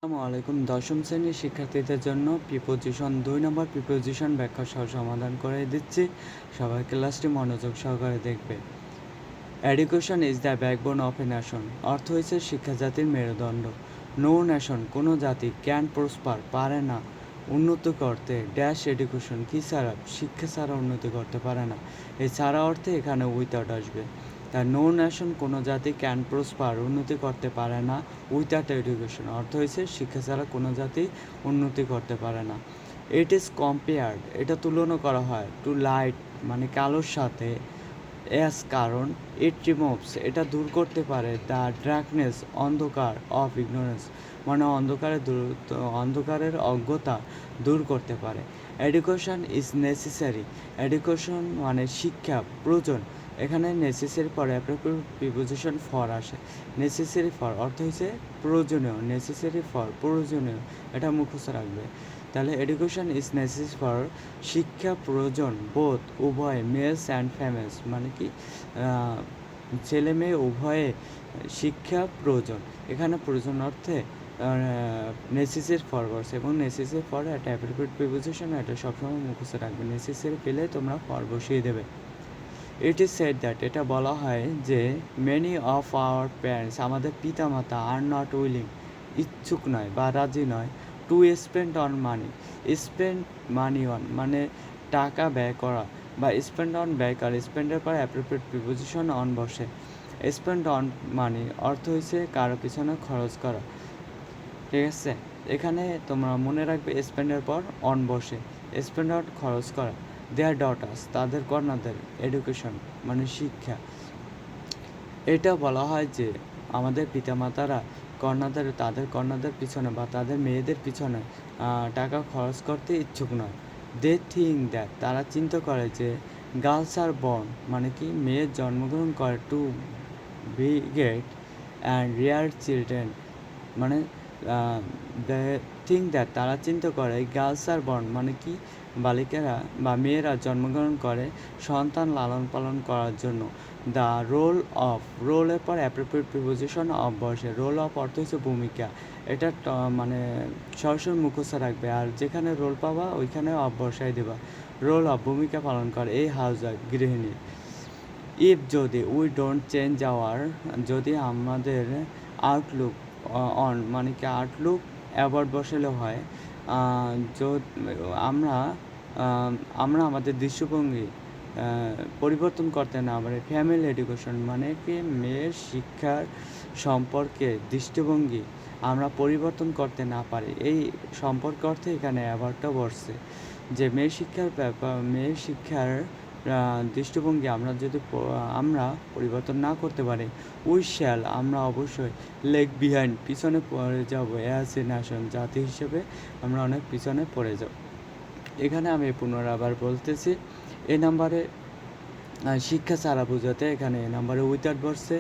আসসালামু আলাইকুম। দশম শ্রেণীর শিক্ষার্থীদের জন্য প্রিপোজিশন ২ নম্বর প্রিপোজিশন ব্যাখ্যা সহ সমাধান করে দিচ্ছি। সবাই ক্লাসটি মনোযোগ সহকারে দেখবে। Education is the backbone of a nation. অর্থ হয়েছে শিক্ষা জাতির মেরুদণ্ড। নো নেশন, কোনো জাতি ক্যান প্রসপার, পারে না উন্নতি করতে ড্যাশ এডুকেশন, কি ছাড়া, শিক্ষা ছাড়া উন্নতি করতে পারে না। এই ছাড়া অর্থে এখানে উইথআউট আসবে। তা নো নেশন, কোনো জাতি ক্যান প্রসপার, উন্নতি করতে পারে না উইথআউট এডুকেশন, অর্থ হয়েছে শিক্ষা ছাড়া কোনো জাতি উন্নতি করতে পারে না। ইট ইজ কম্পেয়ার্ড, এটা তুলনা করা হয় টু লাইট, মানে কালোর সাথে, এস কারণ, ইট রিমুভস, এটা দূর করতে পারে, দ্য ডার্কনেস, অন্ধকার, অফ ইগনোরেন্স, মানে অন্ধকারের অজ্ঞতা দূর করতে পারে। এডুকেশন ইজ নেসেসারি, এডুকেশন মানে শিক্ষা প্রয়োজন। এখানে নেসেসারি পরে প্রিপোজিশন ফর আসে। নেসেসারি ফর অর্থ হচ্ছে প্রয়োজনীয়, নেসেসারি ফর প্রয়োজনীয়, এটা মুখস্থ রাখবে। তাহলে এডুকেশন ইজ নেসেসারি ফর, শিক্ষা প্রয়োজন, বোথ উভয়, মেলস অ্যান্ড ফিমেলস, মানে কি ছেলে মেয়ে উভয়ে শিক্ষা প্রয়োজন। এখানে প্রয়োজন অর্থে নেসেসারি ফর বসে, এবং নেসেসারি ফর একটা অ্যাপ্রোপ্রিয়েট প্রিপোজিশন, এটা সবসময় মুখস্থ রাখবে। নেসেসারি পেলে তোমরা ফর বসিয়ে দেবে। ইট ইজ সেড দ্যাট, এটা বলা হয় যে মেনি অফ আওয়ার প্যারেন্টস, আমাদের পিতামাতা, আর নট উইলিং, ইচ্ছুক নয় বা রাজি নয়, to spend on money, spend money on মানে টাকা ব্যয় করা, বা স্পেন্ড অন ব্যয় করা, স্পেন্ডের পর অ্যাপ্রোপ্রিয়েট প্রিপোজিশন অন বসে। স্পেন্ড অন মানি অর্থ হয়েছে কারো পিছনে খরচ করা, ঠিক আছে। এখানে তোমরা মনে রাখবে স্পেন্ডের পর অন বসে, স্পেন্ড অন খরচ করা। দেয়ার ডটার্স, তাদের কন্যাদের, এডুকেশন মানে শিক্ষা। এটা বলা হয় যে আমাদের পিতামাতারা তাদের কন্যাদের পিছনে বা তাদের মেয়েদের পিছনে টাকা খরচ করতে ইচ্ছুক নয়। দে থিঙ্ক দ্যাট, তারা চিন্তা করে যে গার্লস আর বর্ন, মানে কি মেয়ে জন্মগ্রহণ করে to beget and rear children, মানে দে থিঙ্ক দ্যাট, তারা চিন্তা করে গার্লস আর বর্ন, মানে কি বালিকারা বা মেয়েরা জন্মগ্রহণ করে সন্তান লালন পালন করার জন্য। দ্য রোল অফ, রোলের পর অ্যাপ্রোপ্রিয়েট প্রিপোজিশন অফ বসে। রোল অফ অর্থ হচ্ছে ভূমিকা, এটা মানে সরাসরি মুখস্থ রাখবে, আর যেখানে রোল পাবা ওইখানে অফ বসাই দেবা। রোল অফ ভূমিকা পালন করে এই হাউস ওয়াইফ, গৃহিণী। ইফ যদি, উই ডোন্ট চেঞ্জ আওয়ার, যদি আমাদের আউটলুক অন, মানে কি আউটলুক অ্যাবাউট বসালে হয়, আমরা আমরা আমাদের দৃষ্টিভঙ্গি পরিবর্তন করতে না পারি। ফ্যামিলি এডুকেশন মানে কি মেয়ের শিক্ষার সম্পর্কে দৃষ্টিভঙ্গি আমরা পরিবর্তন করতে না পারি, এই সম্পর্ক অর্থে এখানে অ্যাবাউটটা বসছে। যে মেয়ের শিক্ষার দৃষ্টিভঙ্গি আমরা পরিবর্তন না করতে পারি, উই শ্যাল, আমরা অবশ্যই, লেগ বিহাইন্ড, পিছনে পড়ে যাব, অ্যাজ এ নেশন, জাতি হিসেবে আমরা অনেক পিছনে পড়ে যাব। এখানে আমি পুনরাবার বলতেছি, এ নাম্বারে শিক্ষা ছাড়া বোঝাতে এখানে এ নাম্বারে উইথআউট বসছে।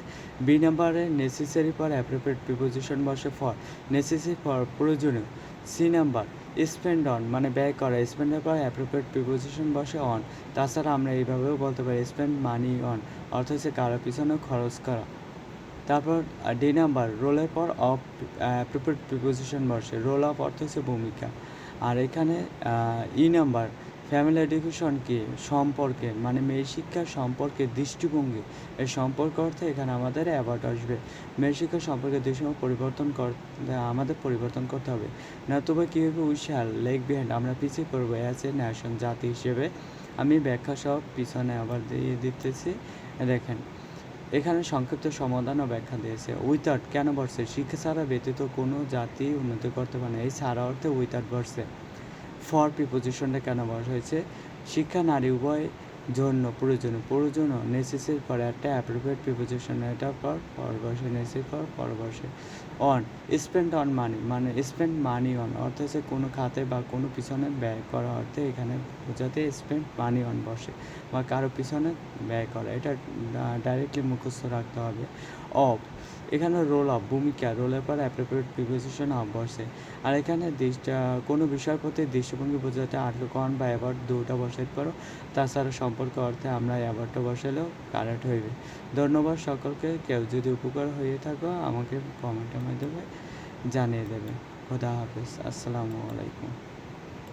বি নাম্বারে নেসেসারি ফর অ্যাপ্রোপ্রিয়েট প্রিপোজিশন বসে ফর, নেসেসারি ফর প্রয়োজনীয়। সি নাম্বার স্পেন্ড অন মানে ব্যয় করা, স্পেন্ডের পর অ্যাপ্রোপ্রিয়েট প্রিপোজিশন বসে অন। তাছাড়া আমরা এইভাবেও বলতে পারি স্পেন্ড মানি অন, অর্থ হচ্ছে কারো পিছনে খরচ করা। তারপর ডি নাম্বার রোলের পর অফ অ্যাপ্রোপ্রিয়েট প্রিপোজিশন বসে, রোল অফ অর্থ হচ্ছে ভূমিকা। আর এখানে ই নাম্বার ফ্যামিলি এডুকেশন কি সম্পর্কে, মানে মেয়ে শিক্ষার সম্পর্কে দৃষ্টিভঙ্গি, এই সম্পর্ক অর্থে এখানে আমাদের অ্যাবাউট আসবে। মেয়ে শিক্ষার সম্পর্কে দৃষ্টিভঙ্গি আমাদের পরিবর্তন করতে হবে, নতুবা কী হবে, উই শ্যাল লেগ বিহাইন্ড, আমরা পিছিয়ে পড়বো, অ্যাজ এ নেশন, জাতি হিসেবে। আমি ব্যাখ্যা সব পিছনে আবার দিয়ে দিতেছি, দেখেন। এখানে সংক্ষিপ্ত সমাধান ও ব্যাখ্যা দিয়েছে। উইথআউট কেন বসছে, শিক্ষা ছাড়া ব্যতীত কোনো জাতি উন্নতি করতে পারে না, এই ছাড়া অর্থে উইথআউট বসছে। ফর প্রিপোজিশনটা কেন বসা হয়েছে, শিক্ষা নারী উভয় জন্য প্রয়োজনীয়, নেসেসারি ফর একটা অ্যাপ্রোপ্রিয়েট প্রিপোজিশন, এটা ফর বসে, নেসেসারি ফর বসে। অন, স্পেন্ড অন মানি মানে স্পেন্ড মানি অন, অর্থ হচ্ছে কোনো খাতে বা কোনো পিছনে ব্যয় করা, অর্থে এখানে বোঝাতে স্পেন্ড মানি অন বসে, বা কারো পিছনে ব্যয় করা, এটা ডাইরেক্টলি মুখস্থ রাখতে হবে। অফ, এখানে রোল অফ ভূমিকা, রোলের পর অ্যাপ্রোপ্রিয়েট প্রিপোজিশন অফ বসে। আর এখানে কোনো বিষয়ের প্রতি দৃষ্টিভঙ্গি বোঝাতে আউটলুক অন বা অ্যাবাউট দুটা বসাইতে পারো। তাছাড়া সম্পর্ক অর্থে আমরা অ্যাবাউটটা বসালেও কারেক্ট হইবে। ধন্যবাদ সকলকে। কেউ যদি উপকার হয়ে থাকো আমাকে কমেন্টের মাধ্যমে জানিয়ে দেবে। খোদা হাফেজ। আসসালামু আলাইকুম।